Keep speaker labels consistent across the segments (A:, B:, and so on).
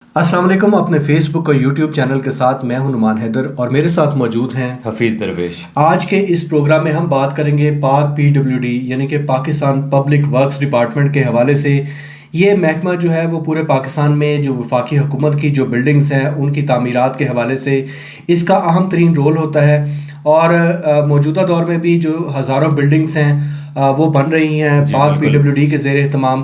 A: السلام علیکم. اپنے فیس بک اور یوٹیوب چینل کے ساتھ میں ہوں نعمان حیدر اور میرے ساتھ موجود ہیں
B: حفیظ درویش.
A: آج کے اس پروگرام میں ہم بات کریں گے پاک PWD یعنی کہ پاکستان پبلک ورکس ڈپارٹمنٹ کے حوالے سے. یہ محکمہ جو ہے وہ پورے پاکستان میں جو وفاقی حکومت کی جو بلڈنگز ہیں ان کی تعمیرات کے حوالے سے اس کا اہم ترین رول ہوتا ہے. اور موجودہ دور میں بھی جو ہزاروں بلڈنگز ہیں وہ بن رہی ہیں پاک PWD کے زیر اہتمام.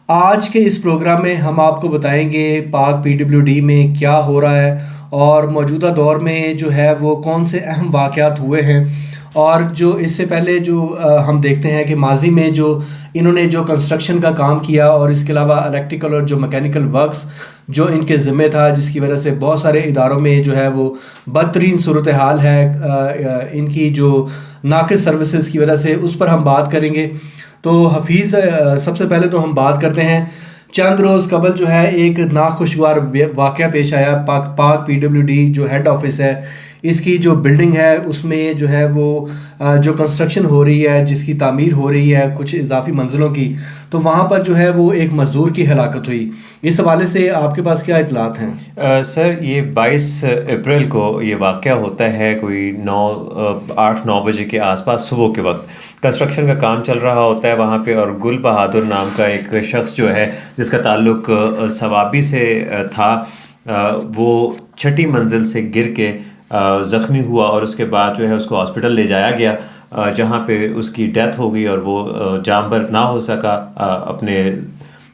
A: آج کے اس پروگرام میں ہم آپ کو بتائیں گے پاک PWD میں کیا ہو رہا ہے اور موجودہ دور میں جو ہے وہ کون سے اہم واقعات ہوئے ہیں. اور جو اس سے پہلے جو ہم دیکھتے ہیں کہ ماضی میں جو انہوں نے جو کنسٹرکشن کا کام کیا اور اس کے علاوہ الیکٹریکل اور جو میکینیکل ورکس جو ان کے ذمہ تھا، جس کی وجہ سے بہت سارے اداروں میں جو ہے وہ بدترین صورتحال ہے ان کی جو ناقص سروسز کی وجہ سے، اس پر ہم بات کریں گے. تو حفیظ، سب سے پہلے تو ہم بات کرتے ہیں چند روز قبل جو ہے ایک ناخوشگوار واقعہ پیش آیا. پاک PWD جو ہیڈ آفس ہے، اس کی جو بلڈنگ ہے اس میں جو ہے وہ جو کنسٹرکشن ہو رہی ہے، جس کی تعمیر ہو رہی ہے کچھ اضافی منزلوں کی، تو وہاں پر جو ہے وہ ایک مزدور کی ہلاکت ہوئی. اس حوالے سے آپ کے پاس کیا اطلاعات ہیں؟
B: سر، یہ 22 اپریل کو یہ واقعہ ہوتا ہے، کوئی 8-9 بجے کے آس پاس صبح کے وقت کنسٹرکشن کا کام چل رہا ہوتا ہے وہاں پہ. اور گل بہادر نام کا ایک شخص جو ہے جس کا تعلق ثوابی سے تھا، وہ 6ٹھی منزل سے گر کے زخمی ہوا اور اس کے بعد جو ہے اس کو ہاسپٹل لے جایا گیا، جہاں پہ اس کی ڈیتھ ہو گئی اور وہ جاں بحق نہ ہو سکا اپنے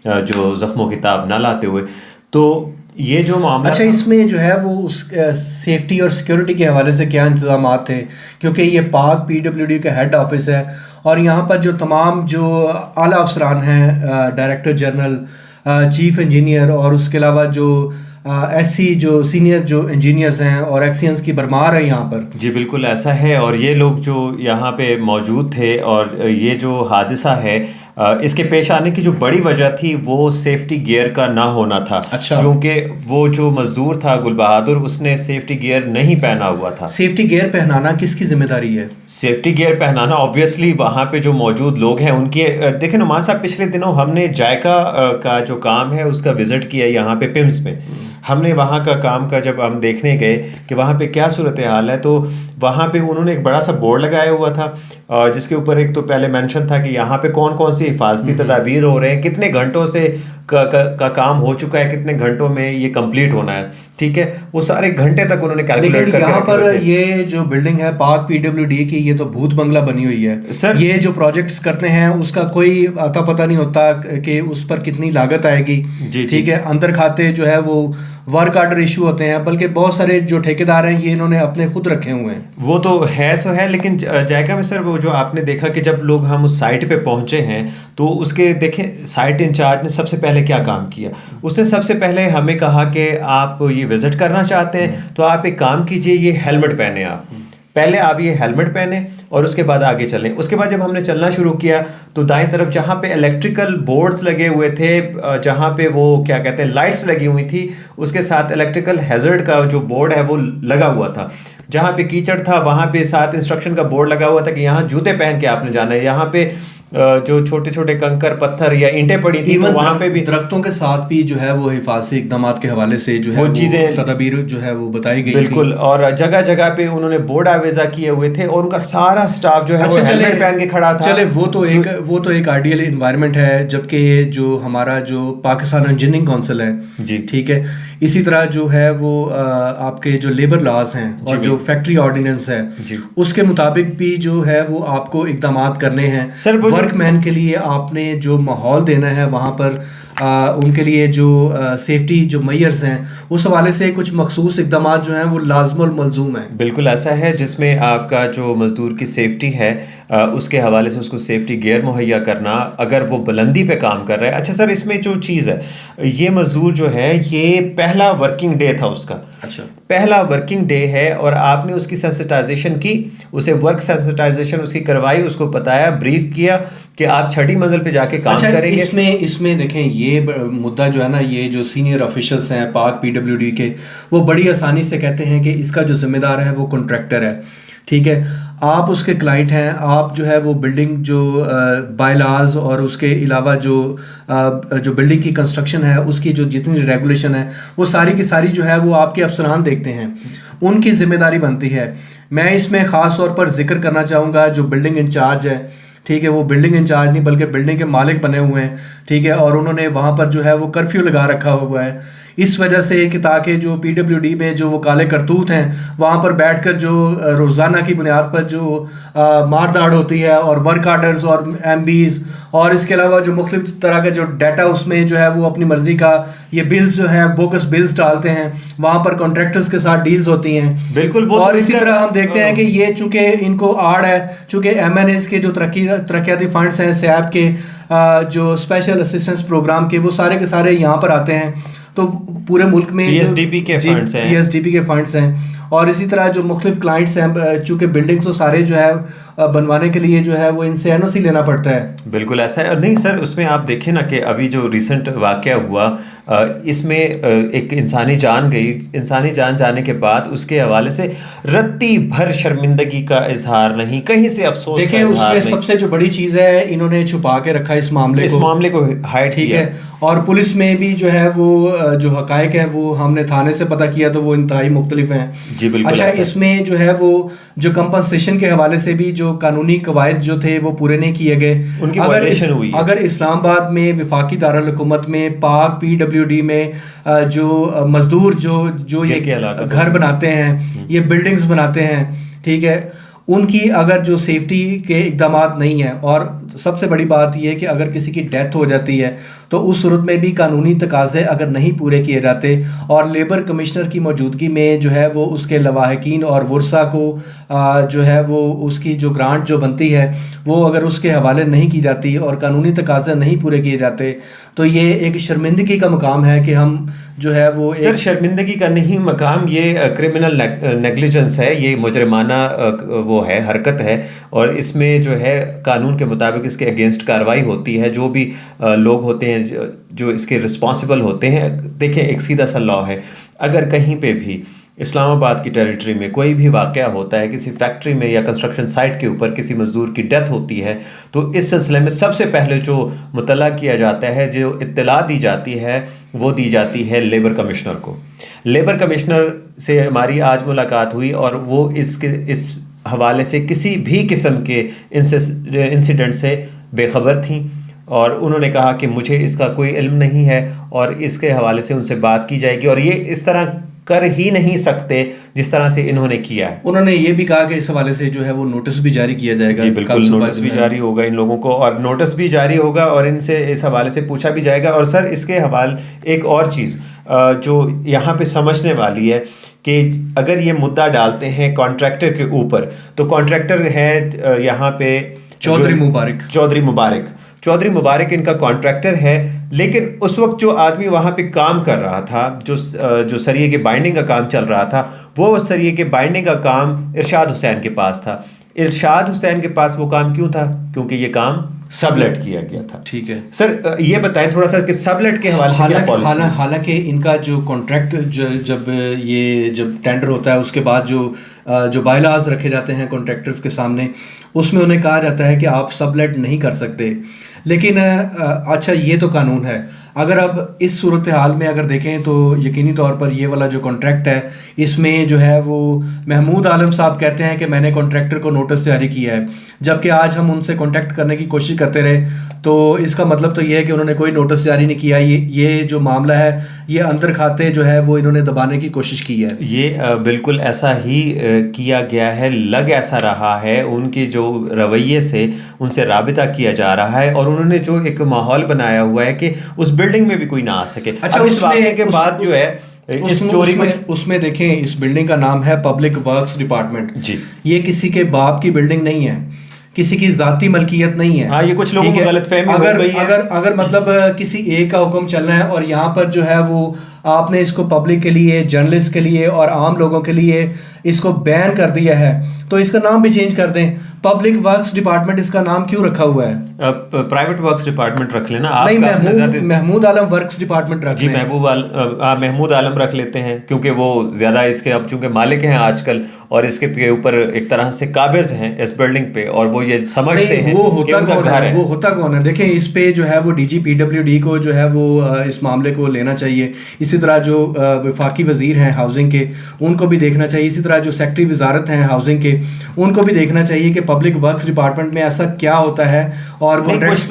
B: جو زخموں کی تاب نہ لاتے ہوئے. تو یہ جو معاملہ،
A: اچھا، اس میں جو ہے وہ اس سیفٹی اور سیکیورٹی کے حوالے سے کیا انتظامات تھے؟ کیونکہ یہ پاک PWD کا ہیڈ آفس ہے اور یہاں پر جو تمام جو اعلیٰ افسران ہیں، ڈائریکٹر جنرل، چیف انجینئر اور اس کے علاوہ جو جو سینئر جو انجینئرز ہیں اور ایکسیئنس کی بھرمار ہے یہاں پر.
B: جی بالکل ایسا ہے. اور یہ لوگ جو یہاں پہ موجود تھے، اور یہ جو حادثہ ہے اس کے پیش آنے کی جو بڑی وجہ تھی وہ سیفٹی گیئر کا نہ ہونا تھا.
A: اچھا،
B: کیونکہ وہ جو مزدور تھا گل بہادر، اس نے سیفٹی گیئر نہیں پہنا ہوا تھا.
A: سیفٹی گیئر پہنانا کس کی ذمہ داری ہے؟
B: سیفٹی گیئر پہنانا اوبویسلی وہاں پہ جو موجود لوگ ہیں ان کی. دیکھیں نعمان صاحب، پچھلے دنوں ہم نے جائکا کا جو کام ہے اس کا وزٹ کیا یہاں پہ پمس میں. ہم نے وہاں کا کام کا جب ہم دیکھنے گئے کہ وہاں پہ کیا صورتحال ہے، تو وہاں پہ انہوں نے ایک بڑا سا بورڈ لگایا ہوا تھا جس کے اوپر ایک تو پہلے مینشن تھا کہ یہاں پہ کون کون سی حفاظتی تدابیر ہو رہے ہیں، کتنے گھنٹوں سے کا کام ہو چکا ہے، کتنے گھنٹوں میں یہ کمپلیٹ ہونا ہے. ٹھیک ہے، وہ سارے گھنٹے تک انہوں نے کیلکولیٹ کر کے
A: یہاں پر یہ جو بلڈنگ ہے پاک PWD کی، یہ تو بھوت بنگلہ بنی ہوئی ہے
B: سر.
A: یہ جو پروجیکٹس کرتے ہیں اس کا کوئی اتا پتہ نہیں ہوتا کہ اس پر کتنی لاگت آئے گی. ٹھیک ہے، اندر کھاتے جو ہے وہ ورک آرڈر ایشو ہوتے ہیں، بلکہ بہت سارے جو ٹھیکیدار ہیں یہ انہوں نے اپنے خود رکھے ہوئے ہیں.
B: وہ تو ہے سو ہے، لیکن جائکا میں سر وہ جو آپ نے دیکھا کہ جب لوگ ہم اس سائٹ پہ پہنچے ہیں تو اس کے دیکھیں سائٹ انچارج نے سب سے پہلے کیا کام کیا. اس نے سب سے پہلے ہمیں کہا کہ آپ یہ وزٹ کرنا چاہتے ہیں تو آپ ایک کام کیجئے، یہ ہیلمٹ پہنے. آپ پہلے آپ یہ ہیلمٹ پہنیں اور اس کے بعد آگے چلیں. اس کے بعد جب ہم نے چلنا شروع کیا تو دائیں طرف جہاں پہ الیکٹریکل بورڈز لگے ہوئے تھے، جہاں پہ وہ کیا کہتے ہیں لائٹس لگی ہوئی تھی، اس کے ساتھ الیکٹریکل ہیزرڈ کا جو بورڈ ہے وہ لگا ہوا تھا. جہاں پہ کیچڑ تھا وہاں پہ ساتھ انسٹرکشن کا بورڈ لگا ہوا تھا کہ یہاں جوتے پہن کے آپ نے جانا ہے. یہاں پہ جو چھوٹے چھوٹے کنکر پتھر یا اینٹیں پڑی تھی وہاں پہ بھی
A: درختوں کے ساتھ بھی جو ہے وہ حفاظتی اقدامات کے حوالے سے جو ہے وہ چیزیں تدابیر جو ہے وہ بتائی گئی.
B: بالکل. اور جگہ جگہ پہ انہوں نے بورڈ آویزہ کیے ہوئے تھے اور ان کا سارا سٹاف جو ہے وہ ہیلمٹ پہن کے کھڑا تھا.
A: چلے وہ تو ایک آئیڈیل انوائرمنٹ ہے، جبکہ جو ہمارا جو پاکستان انجینئرنگ کونسل ہے،
B: جی
A: ٹھیک ہے، اسی طرح جو ہے وہ آپ کے جو لیبر لاز ہیں اور جو فیکٹری آرڈیننس ہے اس کے مطابق بھی جو ہے وہ آپ کو اقدامات کرنے ہیں. ورک مین کے لیے آپ نے جو ماحول دینا ہے وہاں پر ان کے لیے جو سیفٹی جو میئرز ہیں اس حوالے سے کچھ مخصوص اقدامات جو ہیں وہ لازم الملزوم ہیں.
B: بالکل ایسا ہے، جس میں آپ کا جو مزدور کی سیفٹی ہے اس کے حوالے سے اس کو سیفٹی گیئر مہیا کرنا اگر وہ بلندی پہ کام کر رہا ہے. اچھا سر، اس میں جو چیز ہے، یہ مزدور جو ہے یہ پہلا ورکنگ ڈے تھا اس کا.
A: اچھا،
B: پہلا ورکنگ ڈے ہے اور آپ نے اس کی سینسٹائزیشن کی، اسے ورک سینسٹائزیشن اس کی کروائی، اس کو بتایا، بریف کیا کہ آپ 6ٹھی منزل پہ جا کے کام کریں گے.
A: اس میں دیکھیں یہ مدعا جو ہے نا، یہ جو سینئر آفیشلس ہیں پاک PWD کے، وہ بڑی آسانی سے کہتے ہیں کہ اس کا جو ذمہ دار ہے وہ کنٹریکٹر ہے. ٹھیک ہے، آپ اس کے کلائنٹ ہیں, آپ جو ہے وہ بلڈنگ جو بائی لاز اور اس کے علاوہ جو بلڈنگ کی کنسٹرکشن ہے اس کی جو جتنی ریگولیشن ہے وہ ساری کی ساری جو ہے وہ آپ کے افسران دیکھتے ہیں, ان کی ذمہ داری بنتی ہے. میں اس میں خاص طور پر ذکر کرنا چاہوں گا جو بلڈنگ انچارج ہے, ٹھیک ہے, وہ بلڈنگ انچارج نہیں بلکہ بلڈنگ کے مالک بنے ہوئے ہیں, ٹھیک ہے, اور انہوں نے وہاں پر جو ہے وہ کرفیو لگا رکھا ہوا ہے اس وجہ سے کہ تاکہ جو پی ڈبلیو ڈی میں جو وہ کالے کرتوت ہیں وہاں پر بیٹھ کر جو روزانہ کی بنیاد پر جو مار داڑ ہوتی ہے اور ورک آرڈرز اور ایم بیز اور اس کے علاوہ جو مختلف طرح کا جو ڈیٹا اس میں جو ہے وہ اپنی مرضی کا یہ بلز جو ہیں بوکس بلز ڈالتے ہیں, وہاں پر کانٹریکٹرز کے ساتھ ڈیلز ہوتی ہیں
B: بالکل.
A: اور اسی طرح ہم دیکھتے ہیں کہ یہ چونکہ ان کو آڑ ہے, چونکہ ایم این ایز کے جو ترقیاتی فنڈز ہیں سیاب کے جو اسپیشل اسسٹنس پروگرام کے وہ سارے کے سارے یہاں پر آتے ہیں, تو پورے ملک میں
B: پی ایس ڈی پی کے فنڈز ہیں,
A: پی ایس ڈی پی کے فنڈز ہیں, اور اسی طرح جو مختلف کلائنٹس ہیں چونکہ بلڈنگس تو سارے جو ہے بنوانے کے لیے جو ہے وہ ان سے این او سی لینا پڑتا ہے.
B: بالکل ایسا ہے. نہیں سر, اس میں آپ دیکھیں نا کہ ابھی جو ریسنٹ واقعہ ہوا اس میں ایک انسانی جان گئی, انسانی جان جانے کے بعد اس کے حوالے سے رتی بھر شرمندگی کا اظہار نہیں, کہیں سے افسوس کا اظہار نہیں.
A: دیکھیں اس میں سب سے جو بڑی چیز ہے انہوں نے چھپا کے رکھا اس معاملے کو
B: ہائڈ
A: ٹھیک
B: کیا
A: ہے, اور پولیس میں بھی جو ہے وہ جو حقائق ہے وہ ہم نے تھانے سے پتہ کیا تو وہ انتہائی مختلف ہیں.
B: جی بالکل.
A: اچھا, اس میں جو ہے وہ جو کمپنسیشن کے حوالے سے بھی جو قانونی قواعد جو تھے وہ پورے نہیں کیے گئے,
B: ان کی وائلیشن ہوئی.
A: اگر اسلام آباد میں وفاقی دارالحکومت میں پاک پی ڈبلیو ڈی میں جو مزدور جو یہ گھر بناتے ہیں, یہ بلڈنگز بناتے ہیں, ٹھیک ہے, ان کی اگر جو سیفٹی کے اقدامات نہیں ہیں, اور سب سے بڑی بات یہ ہے کہ اگر کسی کی ڈیتھ ہو جاتی ہے تو اس صورت میں بھی قانونی تقاضے اگر نہیں پورے کیے جاتے اور لیبر کمشنر کی موجودگی میں جو ہے وہ اس کے لواحقین اور ورثاء کو جو ہے وہ اس کی جو گرانٹ جو بنتی ہے وہ اگر اس کے حوالے نہیں کی جاتی اور قانونی تقاضے نہیں پورے کیے جاتے تو یہ ایک شرمندگی کا مقام ہے کہ ہم جو ہے وہ
B: سر شرمندگی کا نہیں مقام, یہ کرمنل نیگلیجنس ہے, یہ مجرمانہ وہ ہے حرکت ہے, اور اس میں جو ہے قانون کے مطابق اس کے اگینسٹ کارروائی ہوتی ہے. جو بھی لوگ ہوتے ہیں جو اس کے رسپانسبل ہوتے ہیں, دیکھیں ایک سیدھا سا لا ہے, اگر کہیں پہ بھی اسلام آباد کی ٹیریٹری میں کوئی بھی واقعہ ہوتا ہے, کسی فیکٹری میں یا کنسٹرکشن سائٹ کے اوپر کسی مزدور کی ڈیتھ ہوتی ہے, تو اس سلسلے میں سب سے پہلے جو مطلع کیا جاتا ہے, جو اطلاع دی جاتی ہے وہ دی جاتی ہے لیبر کمشنر کو. لیبر کمشنر سے ہماری آج ملاقات ہوئی اور وہ اس حوالے سے کسی بھی قسم کے انسیڈنٹ سے بے خبر تھیں, اور انہوں نے کہا کہ مجھے اس کا کوئی علم نہیں ہے اور اس کے حوالے سے ان سے بات کی جائے گی, اور یہ اس طرح کر ہی نہیں سکتے جس طرح سے انہوں نے کیا ہے.
A: انہوں نے یہ بھی کہا کہ اس حوالے سے جو ہے وہ نوٹس بھی جاری کیا جائے گا.
B: جی بالکل, نوٹس بھی جاری ہوگا ان لوگوں کو, اور نوٹس بھی جاری ہوگا اور ان سے اس حوالے سے پوچھا بھی جائے گا. اور سر اس کے حوالے ایک اور چیز جو یہاں پہ سمجھنے والی ہے کہ اگر یہ مدعا ڈالتے ہیں کانٹریکٹر کے اوپر, تو کانٹریکٹر ہے یہاں پہ چودھری مبارک ان کا کانٹریکٹر ہے, لیکن اس وقت جو آدمی وہاں پہ کام کر رہا تھا, جو سریے کے بائنڈنگ کا کام چل رہا تھا, وہ سریے کے بائنڈنگ کا کام ارشاد حسین کے پاس تھا. ارشاد حسین کے پاس وہ کام کیوں تھا؟ کیونکہ یہ کام سب لیٹ کیا گیا تھا.
A: ٹھیک ہے
B: سر, یہ بتائیں تھوڑا سا کہ سب لیٹ کے حوالے سے کیا پالیسی ہے؟
A: حالانکہ ان کا جو کانٹریکٹ جب ٹینڈر ہوتا ہے اس کے بعد جو بائی لاز رکھے جاتے ہیں کانٹریکٹرز کے سامنے, اس میں انہیں کہا جاتا ہے کہ آپ سب لیٹ نہیں کر سکتے. لیکن اچھا یہ تو قانون ہے, اگر اب اس صورتحال میں اگر دیکھیں تو یقینی طور پر یہ والا جو کانٹریکٹ ہے اس میں جو ہے وہ محمود عالم صاحب کہتے ہیں کہ میں نے کانٹریکٹر کو نوٹس جاری کیا ہے, جبکہ آج ہم ان سے کانٹیکٹ کرنے کی کوشش کرتے رہے تو اس کا مطلب تو یہ ہے کہ انہوں نے کوئی نوٹس جاری نہیں کیا. یہ جو معاملہ ہے یہ اندر کھاتے جو ہے وہ انہوں نے دبانے کی کوشش کی ہے.
B: یہ بالکل ایسا ہی کیا گیا ہے, لگ ایسا رہا ہے, ان کے جو رویے سے ان سے رابطہ کیا جا رہا ہے, اور انہوں نے جو ایک ماحول بنایا ہوا ہے کہ اس بلڈنگ میں بھی کوئی نہ آ سکے.
A: اچھا,
B: اس واقعے کے بعد جو ہے
A: اس میں دیکھیں اس بلڈنگ کا نام ہے پبلک ورکس ڈپارٹمنٹ.
B: جی,
A: یہ کسی کے باپ کی بلڈنگ نہیں ہے, کسی کی ذاتی ملکیت نہیں ہے.
B: ہاں, یہ کچھ لوگوں کو غلط فہمی ہو گئی ہے.
A: اگر مطلب کسی ایک کا حکم چلنا ہے اور یہاں پر جو ہے وہ آپ نے اس کو پبلک کے لیے، جرنلسٹ کے لیے اور عام لوگوں کے لیے اس کو بین کر دیا ہے، تو اس کا نام بھی چینج کر دیں. پبلک ورکس ڈپارٹمنٹ اس کا نام کیوں رکھا ہوا ہے؟
B: پرائیویٹ ورکس ڈپارٹمنٹ رکھ لینا.
A: نہیں، محمود عالم ورکس ڈپارٹمنٹ رکھ
B: جی
A: لیں.
B: محمود عالم رکھ لیتے ہیں، کیونکہ وہ زیادہ اس کے اب چونکہ مالک ہیں آج کل، اور اس کے اوپر ایک طرح سے قابض ہیں اس بلڈنگ پہ، اور وہ یہ سمجھتے ہیں
A: وہ ہوتا کون ہے. دیکھیں اس پہ جو ہے وہ D G P W D کو جو ہے وہ اس معاملے کو لینا چاہیے. اسی طرح جو وفاقی وزیر ہیں ہاؤسنگ کے، ان کو بھی دیکھنا چاہیے. اسی طرح جو سیکٹری وزارت ہیں ہاؤسنگ کے، ان کو بھی دیکھنا چاہیے کہ پبلک ورکس ڈپارٹمنٹ میں ایسا کیا ہوتا ہے. اور
B: کچھ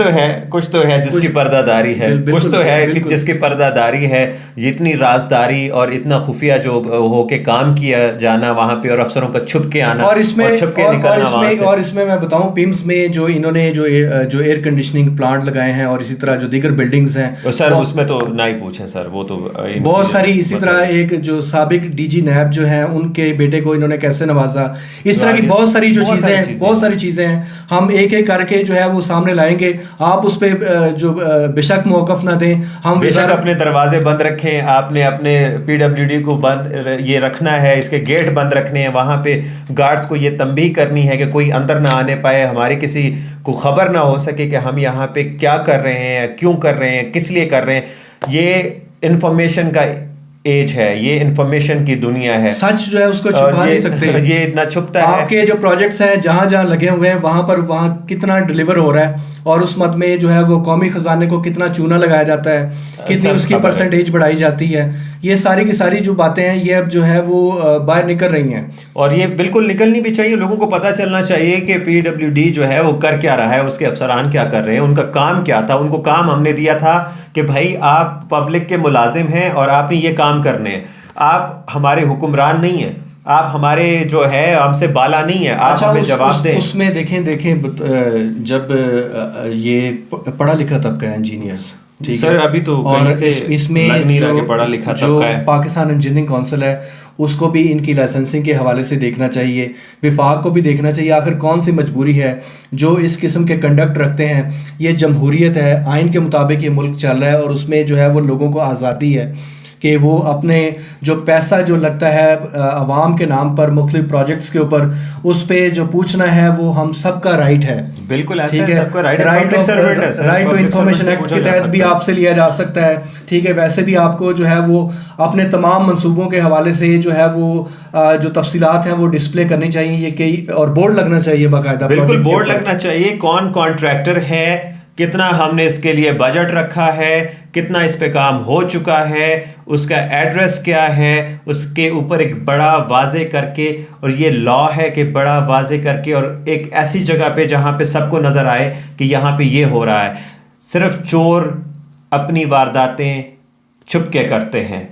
B: تو ہے جس کی پردہ داری ہے، کچھ تو ہے جس کی پردہ داری ہے. اتنی رازداری اور اتنا خفیہ جو ہو کے کام کیا جانا وہاں پہ، اور افسروں کا چھپ کے آنا
A: اور اس میں
B: چھپ کے نکلنا وہاں سے.
A: اور اس میں بتاؤں پیمز میں جو انہوں نے جو ایئر کنڈیشننگ پلانٹ لگائے ہیں، اور اسی طرح جو دیگر بلڈنگز ہیں
B: سر، اس میں تو نہ ہی پوچھیں سر، وہ تو
A: بہت ساری. اسی طرح ایک جو سابق ڈی جی نیب جو ہیں، ان کے بیٹے کو انہوں نے کیسے نوازا. اس طرح کی بہت ساری چیزیں ہیں. ہم ایک ایک کر کے جو ہے وہ سامنے لائیں گے. آپ اس پہ جو بے شک موقف نہ دیں. ہم
B: بے شک اپنے دروازے بند رکھیں. آپ نے اپنے پی ڈبلیو ڈی کو بند یہ رکھنا ہے، اس کے گیٹ بند رکھنے ہیں. وہاں پہ گارڈز کو یہ تنبیہ کرنی ہے کہ کوئی اندر نہ آنے پائے، ہماری کسی کو خبر نہ ہو سکے کہ ہم یہاں پہ کیا کر رہے ہیں، کیوں کر رہے ہیں، کس لیے کر رہے ہیں. یہ انفارمیشن کا ایج ہے، یہ انفارمیشن کی دنیا ہے.
A: سچ جو ہے اس کو چھپا نہیں سکتے.
B: یہ اتنا چھپتا ہے.
A: آپ کے جو پروجیکٹس ہیں جہاں جہاں لگے ہوئے ہیں، وہاں کتنا ڈلیور ہو رہا ہے، اور اس مد میں جو ہے وہ قومی خزانے کو کتنا چونا لگایا جاتا ہے، کتنی اس کی پرسنٹیج بڑھائی جاتی ہے. یہ ساری کی ساری جو باتیں ہیں یہ اب جو ہے وہ باہر نکل رہی ہیں، اور
B: یہ بالکل نکلنی بھی چاہیے. لوگوں کو پتہ چلنا چاہیے کہ پی ڈبلیو ڈی جو ہے وہ کر کیا رہا ہے، اس کے افسران کیا کر رہے ہیں، ان کا کام کیا تھا. ان کو کام ہم نے دیا تھا کہ بھائی آپ پبلک کے ملازم ہیں اور آپ نے یہ کام کرنے ہیں. آپ ہمارے حکمران نہیں ہیں، آپ ہمارے جو ہے ہم سے بالا نہیں ہے، آپ ہمیں جواب دیں.
A: اس میں دیکھیں جب یہ پڑھا لکھا طبقہ ہے، انجینئرس، ٹھیک ہے
B: سر، ابھی تو
A: اور اس میں جو پاکستان انجینئرنگ کونسل ہے اس کو بھی ان کی لائسنسنگ کے حوالے سے دیکھنا چاہیے. وفاق کو بھی دیکھنا چاہیے آخر کون سی مجبوری ہے جو اس قسم کے کنڈکٹ رکھتے ہیں. یہ جمہوریت ہے، آئین کے مطابق یہ ملک چل رہا ہے، اور اس میں جو ہے وہ لوگوں کو آزادی ہے کہ وہ اپنے جو پیسہ جو لگتا ہے عوام کے نام پر مختلف پروجیکٹس کے اوپر، اس پہ جو پوچھنا ہے وہ ہم سب کا رائٹ ہے.
B: بالکل ایسا ہے، سب کا
A: رائٹ ٹو انفارمیشن ایکٹ کے تحت بھی آپ سے لیا جا سکتا ہے. ٹھیک ہے، ویسے بھی آپ کو جو ہے وہ اپنے تمام منصوبوں کے حوالے سے جو ہے وہ جو تفصیلات ہیں وہ ڈسپلے کرنی چاہیے. یہ کئی اور بورڈ لگنا چاہیے باقاعدہ.
B: بالکل بورڈ لگنا چاہیے، کون کانٹریکٹر ہے، کتنا ہم نے اس کے لیے بجٹ رکھا ہے، کتنا اس پہ کام ہو چکا ہے، اس کا ایڈریس کیا ہے، اس کے اوپر ایک بڑا واضح کر کے، اور یہ لا ہے کہ بڑا واضح کر کے، اور ایک ایسی جگہ پہ جہاں پہ سب کو نظر آئے کہ یہاں پہ یہ ہو رہا ہے. صرف چور اپنی وارداتیں چھپ کے کرتے ہیں،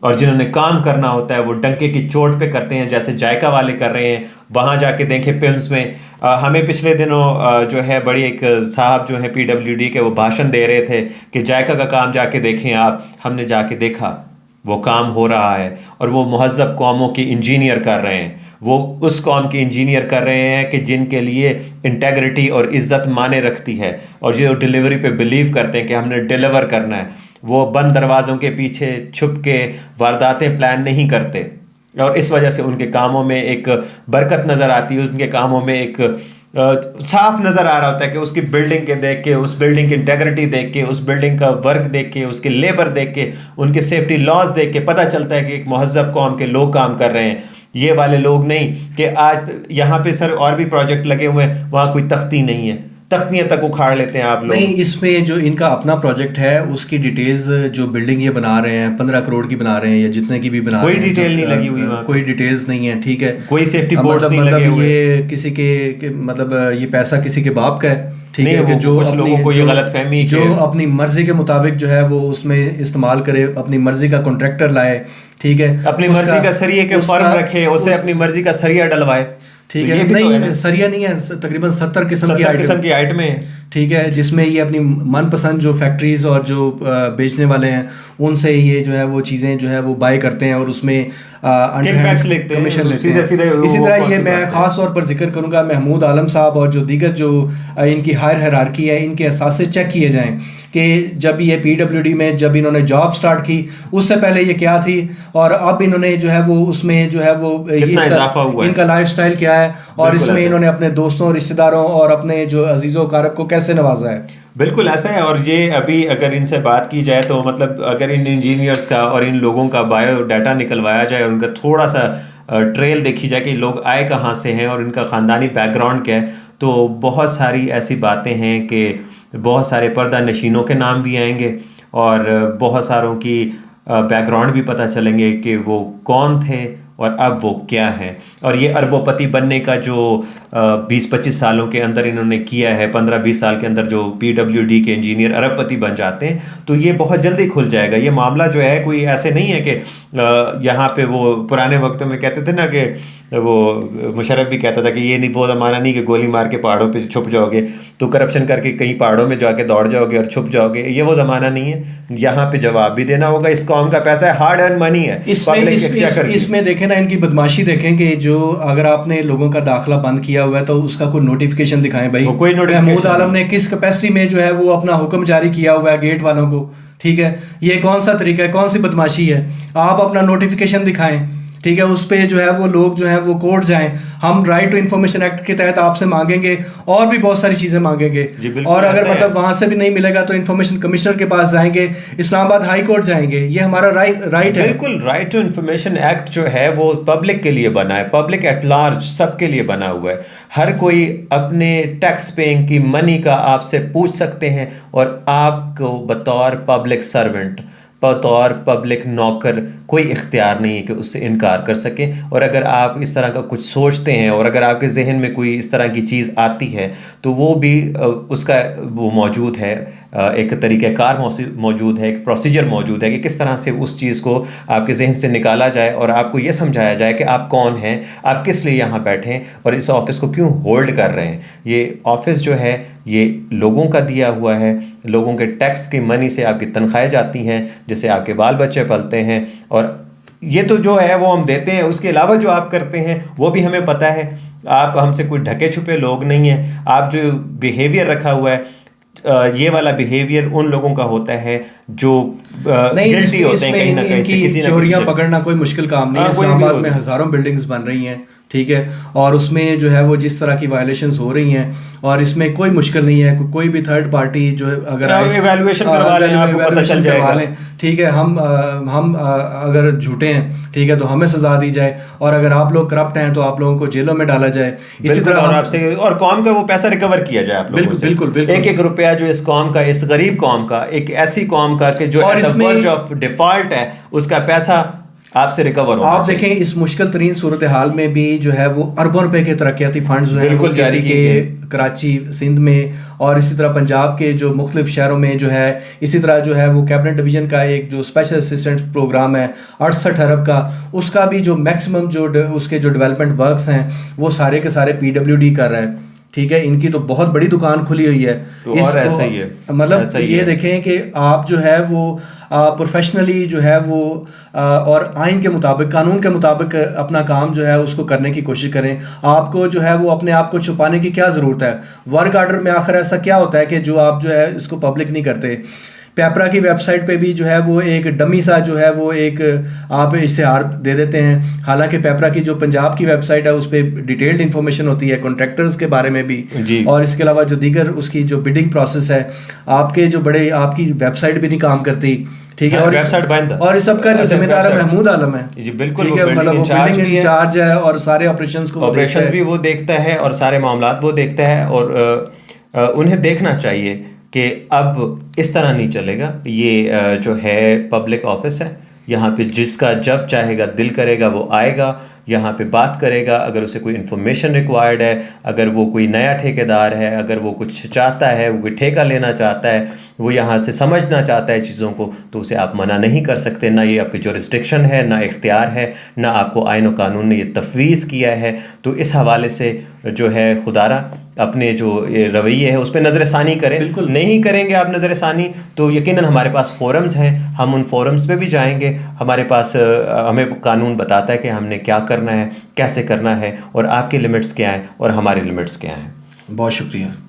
B: اور جنہوں نے کام کرنا ہوتا ہے وہ ڈنکے کی چوٹ پہ کرتے ہیں، جیسے جائکا والے کر رہے ہیں. وہاں جا کے دیکھیں پمز میں، ہمیں پچھلے دنوں جو ہے بڑی ایک صاحب جو ہیں پی ڈبلیو ڈی کے، وہ بھاشن دے رہے تھے کہ جائکا کا کام جا کے دیکھیں آپ. ہم نے جا کے دیکھا، وہ کام ہو رہا ہے، اور وہ مہذب قوموں کی انجینئر کر رہے ہیں. وہ اس قوم کی انجینئر کر رہے ہیں کہ جن کے لیے انٹیگریٹی اور عزت مانے رکھتی ہے، اور جو ڈیلیوری پہ بلیو کرتے ہیں کہ ہم نے ڈیلیور کرنا ہے. وہ بند دروازوں کے پیچھے چھپ کے وارداتیں پلان نہیں کرتے، اور اس وجہ سے ان کے کاموں میں ایک برکت نظر آتی ہے. ان کے کاموں میں ایک صاف نظر آ رہا ہوتا ہے کہ اس کی بلڈنگ کے دیکھ کے، اس بلڈنگ کی انٹیگریٹی دیکھ کے، اس بلڈنگ کا ورک دیکھ کے، اس کے لیبر دیکھ کے، ان کے سیفٹی لاز دیکھ کے پتہ چلتا ہے کہ ایک مہذب قوم کے لوگ کام کر رہے ہیں. یہ والے لوگ نہیں کہ آج یہاں پہ سر اور بھی پروجیکٹ لگے ہوئے ہیں، وہاں کوئی تختی نہیں ہے، تختیاں تک اکھاڑ لیتے ہیں آپ لوگ.
A: نہیں، اس میں جو ان کا اپنا پروجیکٹ ہے اس کی ڈیٹیلز، جو بلڈنگ یہ بنا رہے ہیں 15 کروڑ کی بنا رہے ہیں یا جتنے کی بھی بنا رہے ہیں،
B: کوئی ڈیٹیل نہیں لگی ہوئی وہاں،
A: کوئی ڈیٹیلز نہیں ہے. ٹھیک ہے،
B: کوئی سیفٹی بورڈز نہیں لگے ہوئے.
A: یہ کسی کے مطلب یہ پیسہ کسی کے باپ کا ہے. ٹھیک ہے، کہ جو
B: غلط فہمی،
A: جو اپنی مرضی کے مطابق جو ہے وہ اس میں استعمال کرے، اپنی مرضی کا کانٹریکٹر لائے. ٹھیک ہے،
B: اپنی مرضی کا سریے کے فرم رکھے، اسے اپنی مرضی کا سریہ ڈلوائے.
A: ٹھیک ہے، نہیں سریہ نہیں ہے، تقریباً 70 قسم کی آئٹمیں. ٹھیک ہے، جس میں یہ اپنی من پسند جو فیکٹریز اور جو بیچنے والے ہیں ان سے یہ جو ہے وہ چیزیں جو ہے وہ بائی کرتے ہیں اور اس میں کمیشن لیتے ہیں. اسی طرح یہ میں خاص طور پر ذکر کروں گا محمود عالم صاحب اور جو دیگر جو ان کی ہائر ہیرارکی ہے ان کے اثاثے چیک کیے جائیں کہ جب یہ پی ڈبلیو ڈی میں جب انہوں نے جاب سٹارٹ کی اس سے پہلے یہ کیا تھی اور اب انہوں نے جو ہے وہ اس میں جو ہے وہ ان کا لائف سٹائل کیا ہے اور اس میں انہوں نے اپنے دوستوں رشتہ داروں اور اپنے جو عزیز و اقارب کو کیسے نوازا ہے.
B: بالکل ایسا ہے. اور یہ ابھی اگر ان سے بات کی جائے تو مطلب اگر ان انجینئرس کا اور ان لوگوں کا بایو ڈیٹا نکلوایا جائے اور ان کا تھوڑا سا ٹریل دیکھی جائے کہ لوگ آئے کہاں سے ہیں اور ان کا خاندانی بیک گراؤنڈ کیا ہے تو بہت ساری ایسی باتیں ہیں کہ بہت سارے پردہ نشینوں کے نام بھی آئیں گے اور بہت ساروں کی بیک گراؤنڈ بھی پتہ چلیں گے کہ وہ کون تھے اور اب وہ کیا ہے. اور یہ اربوں پتی بننے کا جو 20-25 سالوں کے اندر انہوں نے کیا ہے، 15-20 سال کے اندر جو پی ڈبلیو ڈی کے انجینئر ارب پتی بن جاتے ہیں تو یہ بہت جلدی کھل جائے گا. یہ معاملہ جو ہے کوئی ایسے نہیں ہے کہ یہاں پہ وہ پرانے وقتوں میں کہتے تھے نا کہ وہ مشرف بھی کہتا تھا کہ یہ نہیں وہ زمانہ نہیں کہ گولی مار کے پہاڑوں پہ چھپ جاؤ گے تو کرپشن کر کے کئی پہاڑوں میں جا کے دوڑ جاؤ گے اور چھپ جاؤ گے. یہ وہ زمانہ نہیں ہے. یہاں پہ جواب بھی دینا ہوگا. اس قوم کا پیسہ ہے، ہارڈ ارن منی ہے.
A: اس میں دیکھیں نا ان کی بدماشی دیکھیں کہ جو اگر آپ نے لوگوں کا داخلہ بند کیا ہوا ہے تو اس کا کوئی نوٹیفیکیشن دکھائیں بھائی. محمود عالم نے کس کیپیسٹی میں جو ہے وہ اپنا حکم جاری کیا ہوا ہے گیٹ والوں کو. ٹھیک ہے، یہ کون سا طریقہ ہے، کون سی بدماشی ہے؟ آپ اپنا نوٹیفیکیشن دکھائیں. ٹھیک ہے، اس پہ جو ہے وہ لوگ جو ہیں وہ کورٹ جائیں. ہم رائٹ ٹو انفارمیشن ایکٹ کے تحت آپ سے مانگیں گے اور بھی بہت ساری چیزیں مانگیں گے. اور اگر مطلب وہاں سے بھی نہیں ملے گا تو انفارمیشن کمشنر کے پاس جائیں گے، اسلام آباد ہائی کورٹ جائیں گے. یہ ہمارا رائٹ ہے.
B: بالکل. رائٹ ٹو انفارمیشن ایکٹ جو ہے وہ پبلک کے لیے بنا ہے، پبلک ایٹ لارج سب کے لیے بنا ہوا ہے. ہر کوئی اپنے ٹیکس پیئنگ کی منی کا آپ سے پوچھ سکتے ہیں اور آپ کو بطور پبلک سرونٹ، بطور پبلک نوکر کوئی اختیار نہیں ہے کہ اس سے انکار کر سکے. اور اگر آپ اس طرح کا کچھ سوچتے ہیں اور اگر آپ کے ذہن میں کوئی اس طرح کی چیز آتی ہے تو وہ بھی اس کا وہ موجود ہے، ایک طریقہ کار موجود ہے، ایک پروسیجر موجود ہے کہ کس طرح سے اس چیز کو آپ کے ذہن سے نکالا جائے اور آپ کو یہ سمجھایا جائے کہ آپ کون ہیں، آپ کس لیے یہاں بیٹھے ہیں اور اس آفس کو کیوں ہولڈ کر رہے ہیں. یہ آفس جو ہے یہ لوگوں کا دیا ہوا ہے، لوگوں کے ٹیکس کی منی سے آپ کی تنخواہیں جاتی ہیں جس سے آپ کے بال بچے پلتے ہیں. اور یہ تو جو ہے وہ ہم دیتے ہیں، اس کے علاوہ جو آپ کرتے ہیں وہ بھی ہمیں پتہ ہے. آپ ہم سے کوئی ڈھکے چھپے لوگ نہیں ہیں. آپ جو بیہیویئر رکھا ہوا ہے یہ والا بیہیویئر ان لوگوں کا ہوتا ہے جو گلٹی ہوتے ہیں کہیں نہ کہیں سے. کسی
A: چوریاں پکڑنا کوئی مشکل کام نہیں ہے. اسلام آباد میں ہزاروں بلڈنگز بن رہی ہیں، ٹھیک ہے، اور اس میں جو ہے وہ جس طرح کی وائلیشنز ہو رہی ہیں اور اس میں کوئی مشکل نہیں ہے. کوئی بھی تھرڈ پارٹی جو اگر
B: ایویلویشن کروا لیں، آپ کو پتہ چل جائے گا.
A: ٹھیک ہے، ہم اگر جھوٹے ہیں ٹھیک ہے تو ہمیں سزا دی جائے اور اگر آپ لوگ کرپٹ ہیں تو آپ لوگوں کو جیلوں میں ڈالا جائے. اسی طرح
B: آپ سے اور قوم کا وہ پیسہ ریکور کیا جائے آپ لوگوں سے. بالکل ایک روپیہ جو اس قوم کا، اس غریب قوم کا، ایک ایسی قوم کا کہ جو ورج آف ڈیفالٹ ہے، اس کا پیسہ آپ سے ریکور ہوگا.
A: آپ دیکھیں اس مشکل ترین صورتحال میں بھی جو ہے وہ اربوں روپے کے ترقیاتی فنڈز بالکل جاری کیے کراچی، سندھ میں اور اسی طرح پنجاب کے جو مختلف شہروں میں جو ہے. اسی طرح جو ہے وہ کیبنٹ ڈویژن کا ایک جو اسپیشل اسسٹنٹ پروگرام ہے 68 ارب کا، اس کا بھی جو میکسیمم جو اس کے جو ڈیولپمنٹ ورکس ہیں وہ سارے کے سارے پی ڈبلیو ڈی کر رہے ہیں. ٹھیک ہے، ان کی تو بہت بڑی دکان کھلی ہوئی ہے.
B: اور ایسا ہی ہے،
A: مطلب یہ دیکھیں کہ آپ جو ہے وہ پروفیشنلی جو ہے وہ اور آئین کے مطابق، قانون کے مطابق اپنا کام جو ہے اس کو کرنے کی کوشش کریں. آپ کو جو ہے وہ اپنے آپ کو چھپانے کی کیا ضرورت ہے؟ ورک آرڈر میں آخر ایسا کیا ہوتا ہے کہ جو آپ جو ہے اس کو پبلک نہیں کرتے؟ پیپرا کی ویب سائٹ پہ بھی جو ہے وہ ایک ڈمی سا جو ہے وہ ایک آپ اشتہار دے دیتے ہیں. حالانکہ پیپرا کی جو پنجاب کی ویب سائٹ ہے اس پہ ڈیٹیلڈ انفارمیشن ہوتی ہے کنٹریکٹرز کے بارے میں بھی اور اس کے علاوہ جو دیگر اس کی جو بڈنگ پروسیس ہے. آپ کے جو بڑے آپ کی ویب سائٹ بھی نہیں کام کرتی. ٹھیک ہے، اور اس سب کا جو ذمہ دار ہے محمود عالم ہے.
B: جی بالکل،
A: مطلب وہ بلڈنگ انچارج ہے اور سارے
B: آپریشنز بھی وہ دیکھتا ہے اور سارے معاملات وہ دیکھتا ہے. اور انہیں دیکھنا چاہیے کہ اب اس طرح نہیں چلے گا. یہ جو ہے پبلک آفس ہے، یہاں پہ جس کا جب چاہے گا دل کرے گا وہ آئے گا، یہاں پہ بات کرے گا. اگر اسے کوئی انفارمیشن ریکوائرڈ ہے، اگر وہ کوئی نیا ٹھیکیدار ہے، اگر وہ کچھ چاہتا ہے، وہ کوئی ٹھیکہ لینا چاہتا ہے، وہ یہاں سے سمجھنا چاہتا ہے چیزوں کو، تو اسے آپ منع نہیں کر سکتے. نہ یہ آپ کی جورسڈکشن ہے، نہ اختیار ہے، نہ آپ کو آئین و قانون نے یہ تفویض کیا ہے. تو اس حوالے سے جو ہے خدا را اپنے جو رویے ہے اس پہ نظر ثانی کریں.
A: بالکل.
B: نہیں کریں گے آپ نظر ثانی تو یقیناً ہمارے پاس فورمز ہیں, ہم ان فورمز پہ بھی جائیں گے. ہمارے پاس ہمیں قانون بتاتا ہے کہ ہم نے کیا کرنا ہے, کیسے کرنا ہے, اور آپ کے لمٹس کیا ہیں اور ہمارے لمٹس کیا ہیں.
A: بہت شکریہ.